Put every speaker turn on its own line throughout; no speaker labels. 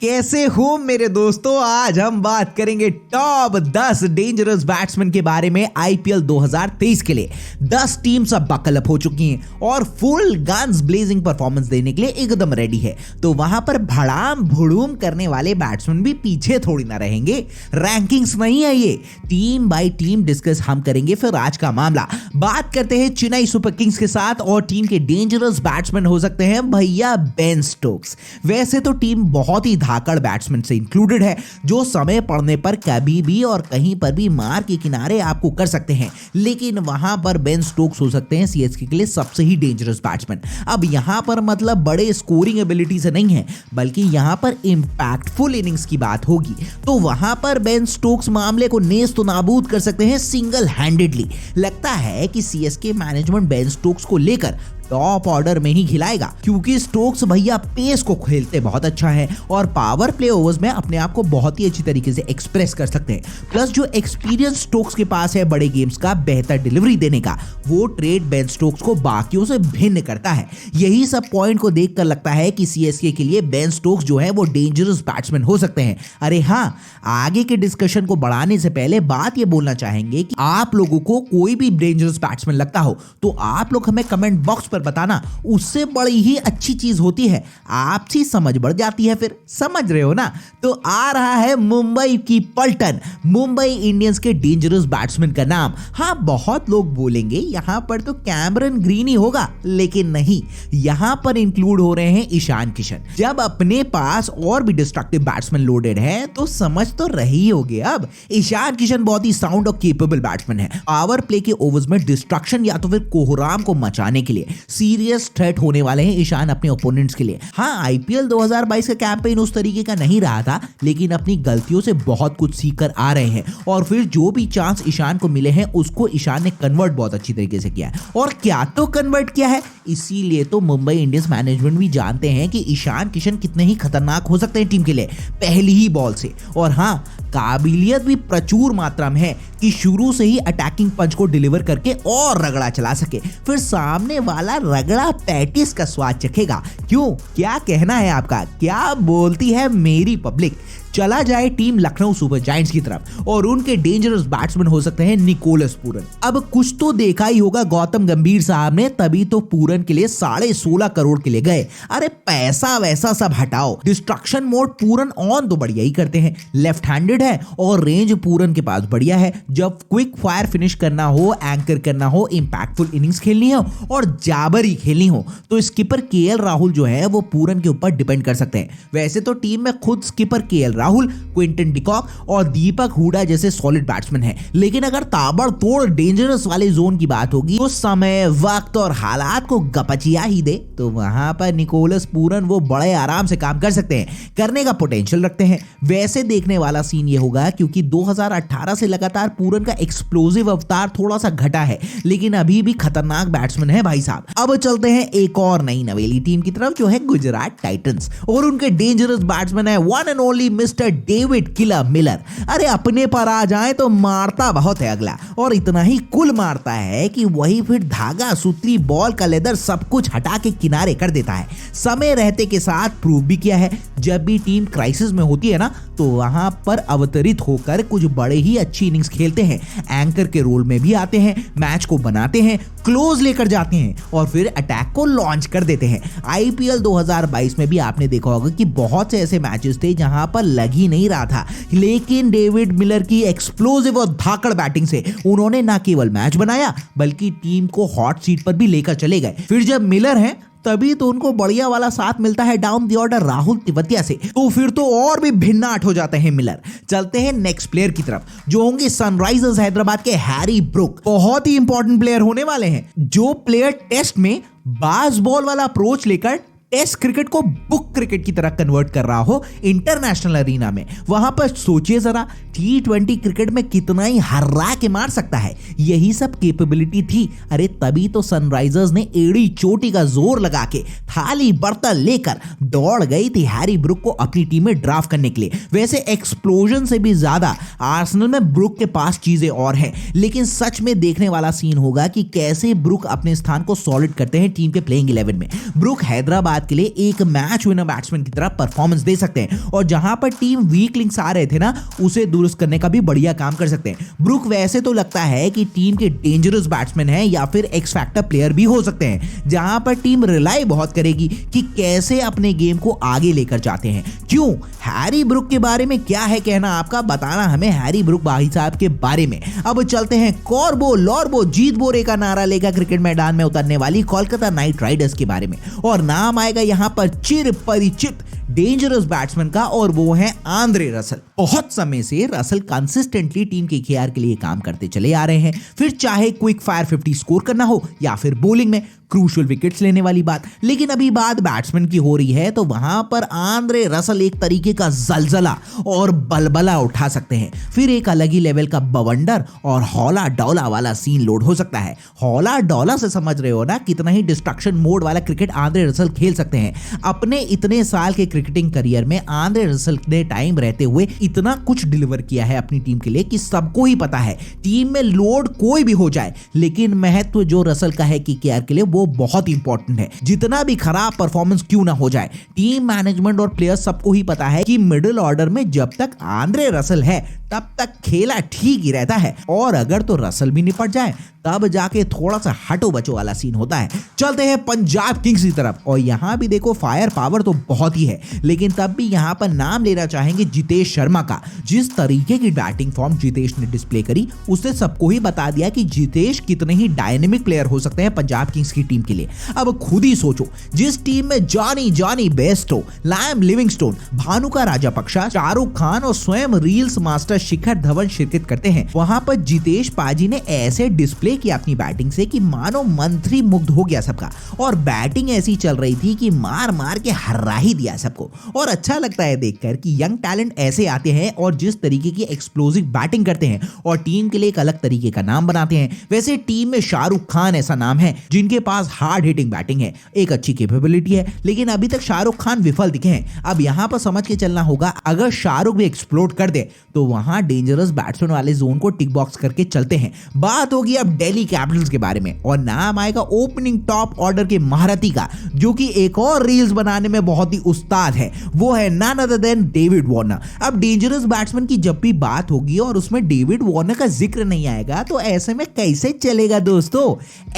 कैसे हो मेरे दोस्तों। आज हम बात करेंगे टॉप 10 डेंजरस बैट्समैन के बारे में। आईपीएल 2023 के लिए 10 टीम्स अब बकल अप हो चुकी हैं और फुल गन्स ब्लेजिंग परफॉर्मेंस देने के लिए एकदम रेडी है। तो वहां पर भड़ाम भुड़ूम करने वाले बैट्समैन भी पीछे थोड़ी ना रहेंगे। रैंकिंग्स नहीं है ये, टीम बाय टीम डिस्कस हम करेंगे। फिर आज का मामला बात करते हैं चेन्नई सुपर किंग्स के साथ और टीम के डेंजरस बैट्समैन हो सकते हैं भैया बेन स्टोक्स। वैसे तो टीम बहुत ही धाकड़ बैट्समैन से इंक्लूडेड है जो समय पड़ने पर कभी भी और कहीं पर भी मार के किनारे आपको कर सकते हैं, लेकिन वहां पर बेन स्टोक्स हो सकते हैं सीएसके के लिए सबसे ही डेंजरस बैट्समैन। अब यहां पर मतलब बड़े स्कोरिंग एबिलिटी से नहीं है, बल्कि यहां पर इंपैक्टफुल इनिंग्स की बात होगी। तो वहां पर बेन स्टोक्स मामले को नेस्त नाबूद कर सकते हैं सिंगल हैंडेडली। लगता है कि सीएसके मैनेजमेंट बेन स्टोक्स को लेकर टॉप ऑर्डर में ही खिलाएगा, क्योंकि स्टोक्स भैया पेस को खेलते बहुत अच्छा है और पावर प्ले ओवर्स में अपने आप को बहुत ही अच्छी तरीके से एक्सप्रेस कर सकते हैं। प्लस जो एक्सपीरियंस स्टोक्स के पास है बड़े गेम्स का बेहतर डिलीवरी देने का, वो ट्रेड बेन स्टोक्स को बाकियों से भिन्न करता है। यही सब पॉइंट को देखकर लगता है कि सीएसके के लिए बेन स्टोक्स जो है वो डेंजरस बैट्समैन हो सकते हैं। अरे हाँ, आगे के डिस्कशन को बढ़ाने से पहले बात ये बोलना चाहेंगे कि आप लोगों को कोई भी डेंजरस बैट्समैन लगता हो तो आप लोग हमें कमेंट बॉक्स पर बताना, उससे बड़ी ही अच्छी चीज होती है, आपसी समझ बढ़ जाती है। फिर समझ रहे हो ना। तो आ रहा है मुंबई की पलटन, मुंबई इंडियंस के डेंजरस बैट्समैन का नाम। हाँ, बहुत लोग बोलेंगे यहां पर तो कैमरन ग्रीन ही होगा, लेकिन नहीं, यहां पर इंक्लूड हो रहे हैं ईशान किशन। जब अपने पास और भी डिस्ट्रक्टिव बैट्समैन लोडेड है तो समझ तो रही होगी। अब ईशान किशन बहुत ही साउंड और केपेबल बैट्समैन है। पावर प्ले के ओवर्स में डिस्ट्रक्शन या तो फिर कोहराम को मचाने के लिए सीरियस थ्रेट होने वाले हैं ईशान अपने ओपोनेंट्स के लिए। हाँ, आईपीएल 2022 का कैंपेन उस तरीके का नहीं रहा था, लेकिन अपनी गलतियों से बहुत कुछ सीख कर आ रहे हैं और फिर जो भी चांस ईशान को मिले हैं उसको ईशान ने कन्वर्ट बहुत अच्छी तरीके से किया है। और क्या तो कन्वर्ट किया है, इसीलिए तो मुंबई इंडियंस मैनेजमेंट भी जानते हैं कि ईशान किशन कितने ही खतरनाक हो सकते हैं टीम के लिए पहली ही बॉल से। और हाँ, काबिलियत भी प्रचुर मात्रा में है कि शुरू से ही अटैकिंग पंच को डिलीवर करके और रगड़ा चला सके, फिर सामने वाला रगड़ा पैटिस का स्वाद चखेगा। क्यों, क्या कहना है आपका, क्या बोलती है मेरी पब्लिक। चला जाए टीम लखनऊ सुपर जायंट्स की तरफ और उनके डेंजरस बैट्समैन हो सकते हैं निकोलस पूरन। अब कुछ तो देखा ही होगा गौतम गंभीर साहब ने, तभी तो पूरन के लिए 16.5 करोड़ के लिए गए। अरे पैसा वैसा सब हटाओ, डिस्ट्रक्शन मोड पूरन ऑन तो बढ़िया ही करते हैं, लेफ्ट हैंडेड है और रेंज पूरन के पास बढ़िया है। जब क्विक फायर फिनिश करना हो, एंकर करना हो, इंपैक्टफुल इनिंग्स खेलनी हो और जाबरी खेलनी हो तो स्किपर केएल राहुल जो है वो पूरन के ऊपर डिपेंड कर सकते हैं। वैसे तो टीम में खुद skipper KL Rahul, Quinton de Kock और दीपक हुडा जैसे सॉलिड बैट्समैन हैं, लेकिन अगर ताबड़तोड़ डेंजरस वाले जोन की बात होगी तो समय, वक्त और हालात को गपचिया ही दे तो वहां पर निकोलस पूरन वो बड़े आराम से काम कर सकते हैं, करने का पोटेंशियल रखते हैं। वैसे देखने वाला सीन ये होगा क्योंकि 2018 से लगातार पूरन का एक्सप्लोसिव अवतार थोड़ा सा घटा है, लेकिन अभी भी खतरनाक बैट्समैन है भाई साहब। अब चलते हैं एक और नई नवेली टीम की तरफ जो है गुजरात टाइटंस और उनके डेंजरस बैट्समैन है one and only mister David killer Miller. अरे अपने पर आ जाए तो मारता बहुत है अगला, और इतना ही कुल मारता है कि वही फिर धागा, सूतली, बॉल का लेदर सब कुछ हटा के किनारे कर देता है। समय रहते के साथ प्रूव भी किया है। जब भी टीम क्राइसिस में होती है ना तो वहां पर अवतरित होकर कुछ बड़े ही अच्छी इनिंग्स खेलते हैं, एंकर के रोल में भी आते हैं, मैच को बनाते हैं, क्लोज लेकर जाते हैं और फिर अटैक को लॉन्च कर देते हैं। आईपीएल 2022 में भी आपने देखा होगा कि बहुत से ऐसे मैचेस थे जहां पर लग ही नहीं रहा था, लेकिन डेविड मिलर की एक्सप्लोसिव और धाकड़ बैटिंग से उन्होंने न केवल मैच बनाया बल्कि टीम को हॉट सीट पर भी लेकर चले गए। फिर जब मिलर हैं तभी तो उनको बढ़िया वाला साथ मिलता है down the order Rahul Tewatia से, तो फिर तो और भी भिन्नाट हो जाते हैं मिलर। चलते हैं नेक्स्ट प्लेयर की तरफ जो होंगे सनराइजर्स हैदराबाद के हैरी ब्रुक। बहुत ही इंपॉर्टेंट प्लेयर होने वाले हैं। जो प्लेयर टेस्ट में बाज बॉल वाला अप्रोच लेकर टेस्ट क्रिकेट को बुक क्रिकेट की तरह कन्वर्ट कर रहा हो इंटरनेशनल अरीना में, वहां पर सोचिए जरा T20 क्रिकेट में कितना ही हर्रा के मार सकता है। यही सब कैपेबिलिटी थी। अरे तभी तो सनराइजर्स ने एड़ी चोटी का जोर लगा के थाली बर्तन लेकर दौड़ गई थी हैरी ब्रुक को अपनी टीम में ड्राफ्ट करने के लिए। वैसे एक्सप्लोजन से भी ज्यादा आर्सेनल में ब्रुक के पास चीजें और हैं, लेकिन सच में देखने वाला सीन होगा कि कैसे ब्रुक अपने स्थान को सॉलिड करते हैं टीम के प्लेइंग 11 में। ब्रुक हैदराबाद पंजाब के लिए एक मैच विनर बैट्समैन की तरह परफॉर्मेंस दे सकते हैं और जहां पर टीम वीक लिंक्स आ रहे थे ना, उसे दुरुस्त करने का भी बढ़िया काम कर सकते हैं। ब्रुक वैसे तो लगता है कि टीम के डेंजरस बैट्समैन है या फिर एक्स फैक्टर प्लेयर भी हो सकते हैं, जहां पर टीम रिलाई बहुत करेगी कि कैसे अपने गेम को आगे लेकर जाते हैं। क्यों? हैरी ब्रुक के बारे में क्या है कहना आपका, बताना हमें हैरी ब्रुक भाई साहब के बारे में। अब चलते हैं कॉर्बो लॉर्बो जीत बोरे का नारा लेकर क्रिकेट मैदान में उतरने वाली कोलकाता नाइट राइडर्स के बारे में, और नाम आएगा यहां पर चिर परिचित डेंजरस बैट्समैन का, और वो है आंद्रे रसल। बहुत समय से रसल कंसिस्टेंटली टीम के केआर के लिए काम करते चले आ रहे हैं, फिर चाहे क्विक फायर 50 स्कोर करना हो या फिर बॉलिंग में क्रूशियल विकेट्स लेने वाली बात। लेकिन अभी बात बैट्समैन की हो रही है तो वहां पर आंद्रे रसल एक तरीके का जलजला और बलबला उठा सकते हैं। फिर एक अलग ही लेवल का बवंडर और हौला डौला वाला सीन लोड हो सकता है। हौला डौला से समझ रहे हो ना कितना ही डिस्ट्रक्शन मोड वाला क्रिकेट आंद्रे रसल खेल सकते हैं। अपने इतने साल के क्रिकेटिंग करियर में आंद्रे रसल ने टाइम रहते हुए इतना कुछ डिलीवर किया है अपनी टीम के लिए कि सबको ही पता है टीम में लोड कोई भी हो जाए, लेकिन महत्व जो रसल का है कि केआर के लिए वो बहुत इंपॉर्टेंट है। जितना भी खराब परफॉर्मेंस क्यों ना हो जाए, टीम मैनेजमेंट और प्लेयर्स सबको ही पता है कि मिडिल ऑर्डर में जब तक आंद्रे रसल है तब तक खेला ठीक ही रहता है, और अगर तो रसल भी निपट जाए तब जाके थोड़ा सा हटो बचो वाला सीन होता है। चलते हैं पंजाब किंग्स की तरफ, और यहां भी देखो फायर पावर तो बहुत ही है, लेकिन तब भी यहां पर नाम लेना चाहेंगे जितेश शर्मा का। जिस तरीके की बैटिंग फॉर्म जितेश ने डिस्प्ले करी उसने सबको ही बता दिया कि जितेश कितने ही डायनेमिक प्लेयर हो सकते हैं पंजाब किंग्स की टीम के लिए। अब खुद ही सोचो, जिस टीम में Jonny Bairstow, lime Livingstone, Bhanuka Rajapaksa, Shahrukh Khan और स्वयं रील्स मास्टर शिखर धवन शिरकत करते हैं, वहां पर जितेश पाजी ने ऐसे डिस्प्ले किया अपनी बैटिंग से कि मानो मंत्री मुग्ध हो गया सबका, और बैटिंग ऐसी चल रही थी कि मार मार के हर्रा ही दिया सबको। और अच्छा लगता है देखकर कि यंग टैलेंट ऐसे आते हैं और जिस तरीके की एक्सप्लोसिव बैटिंग करते हैं और टीम के लिए एक अलग तरीके का नाम बनाते हैं। वैसे टीम में शाहरुख खान ऐसा नाम है जिनके पास हार्ड हिटिंग बैटिंग है, एक अच्छी कैपेबिलिटी है, लेकिन अभी तक शाहरुख खान विफल दिखे हैं। अब यहां पर समझ के चलना होगा, अगर शाहरुख भी एक्सप्लोड कर दे तो वहां डेंजरस बैट्समैन वाले जोन को टिक बॉक्स करके चलते हैं। बात होगी अब दिल्ली कैपिटल्स के बारे में, और नाम आएगा ओपनिंग टॉप ऑर्डर के महारथी का, जो कि एक और रील्स बनाने में बहुत ही उस्ताद है। वो है none other than David Warner. अब डेंजरस बैट्समैन की जब भी बात होगी और उसमें डेविड वार्नर का जिक्र नहीं आएगा तो ऐसे में कैसे चलेगा दोस्तों।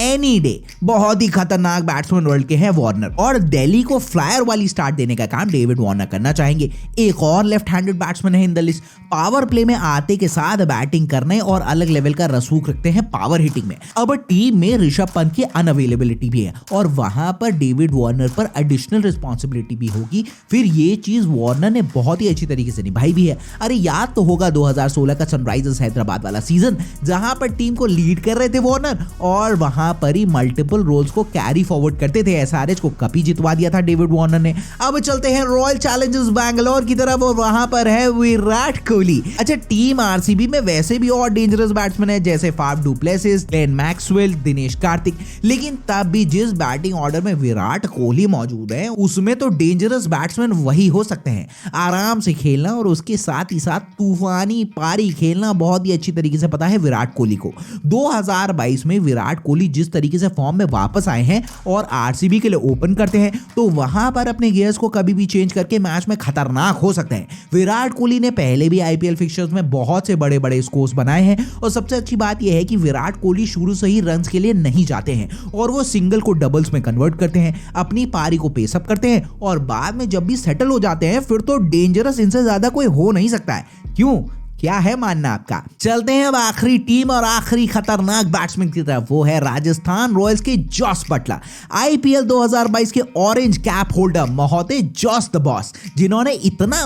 एनी डे बहुत ही खतरनाक बैट्समैन वर्ल्ड के हैं वार्नर, और दिल्ली को फ्लायर वाली स्टार्ट देने का काम डेविड वार्नर करना चाहेंगे। एक और लेफ्ट हैंडेड बैट्समैन है in the list, power play में आते के साथ बैटिंग करने और अलग लेवल का रसूख रखते हैं पावर हिटिंग में। अब टीम में ऋषभ पंत की अनअवेलेबिलिटी भी है और वहां पर डेविड वार्नर पर एडिशनल रिस्पॉन्सिबिलिटी भी होगी। फिर ये चीज वार्नर ने बहुत ही अच्छी तरीके से निभाई भी है। अरे याद तो होगा 2016 का सनराइजर्स हैदराबाद वाला सीजन, जहां पर टीम को लीड कर रहे थे वार्नर और वहां पर ही मल्टीपल रोल्स को कैरी फॉरवर्ड करते थे। एसआरएच को कप ही जितवा दिया था डेविड वार्नर ने। अब चलते हैं रॉयल चैलेंजर्स बैंगलोर की तरफ, और वहां पर है विराट कोहली। अच्छा, टीम आरसीबी में वैसे भी और डेंजरस बैट्समैन है जैसे Faf du Plessis, Glenn Maxwell, Dinesh Karthik, लेकिन तब भी जिस बैटिंग ऑर्डर में विराट कोहली मौजूद है उसमें तो डेंजरस बैट्समैन वही हो सकते हैं। आराम से खेलना और उसके साथ ही साथ तूफानी पारी खेलना बहुत ही अच्छी तरीके से पता है विराट कोहली को। 2022 में विराट कोहली जिस तरीके से फॉर्म में वापस आए हैं और आरसीबी के लिए ओपन करते हैं तो वहां पर अपने गियर्स को कभी भी चेंज करके मैच में खतरनाक हो सकते हैं। विराट कोहली ने पहले भी आईपीएल फिक्चर्स में बहुत से बड़े बड़े स्कोर्स बनाए हैं, और सबसे अच्छी बात यह है कि विराट कोहली शुरू से ही रन्स के लिए नहीं जाते हैं और वो सिंगल को डबल्स में कन्वर्ट करते हैं, अपनी पारी को पेसअप करते हैं और बाद में जब भी सेटल हो जाते हैं फिर तो डेंजरस इनसे ज्यादा कोई हो नहीं सकता है। क्यों, क्या है मानना आपका? चलते हैं अब आखिरी टीम और आखिरी खतरनाक बैट्समैन की तरफ, वो है राजस्थान रॉयल्स के जॉस बटलर। आईपीएल 2022 के ऑरेंज कैप होल्डर महोदय जॉस द बॉस, जिन्होंने इतना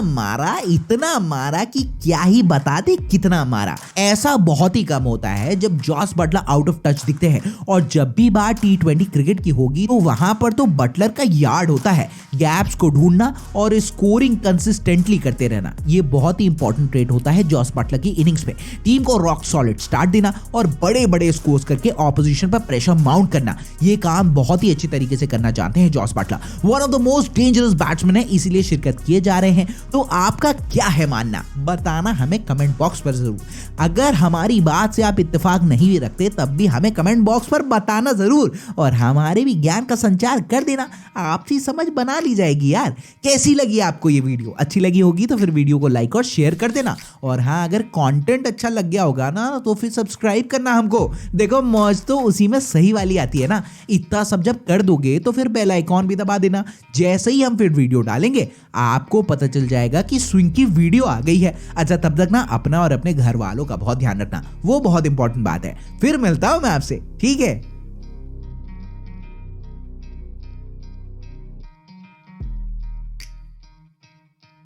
मारा कि क्या ही बताते कितना मारा। ऐसा बहुत ही कम होता है जब Jos Buttler out of touch दिखते हैं, और जब भी बात T20 क्रिकेट की होगी तो वहां पर तो बटलर का यार्ड होता है, गैप्स को ढूंढना और स्कोरिंग कंसिस्टेंटली करते रहना। ये बहुत ही इंपॉर्टेंट ट्रेट होता है जॉस बटलर की इनिंग्स पे टीम को रॉक सॉलिड स्टार्ट देना और बड़े बड़े स्कोर्स करके ऑपोजिशन पर प्रेशर माउंट करना, ये काम बहुत ही अच्छी तरीके से करना जानते हैं Jos Buttler. One of the most dangerous batsman है, इसीलिए शिरकत किए जा रहे हैं। तो आपका क्या है मानना, बताना हमें कमेंट बॉक्स पर जरूर। अगर हमारी बात से आप इत्तेफाक नहीं भी रखते तब भी हमें कमेंट बॉक्स पर बताना जरूर और हमारे भी ज्ञान का संचार कर देना, आपसी समझ बना ली जाएगी यार। कैसी लगी आपको ये वीडियो? अच्छी लगी होगी तो फिर वीडियो को लाइक और शेयर कर देना। और हाँ, अगर कंटेंट अच्छा लग गया होगा ना तो फिर सब्सक्राइब करना हमको। देखो मौज तो उसी में सही वाली आती है ना। इतना सब जब कर दोगे तो फिर बेल आइकॉन भी दबा देना। जैसे ही हम फिर वीडियो डालेंगे आपको पता चल जाएगा कि स्विंग की वीडियो आ गई है। अच्छा, तब तक ना अपना और अपने घर वालों का बहुत ध्यान रखना, वो बहुत इंपॉर्टेंट बात है। फिर मिलता हूं मैं आपसे, ठीक है।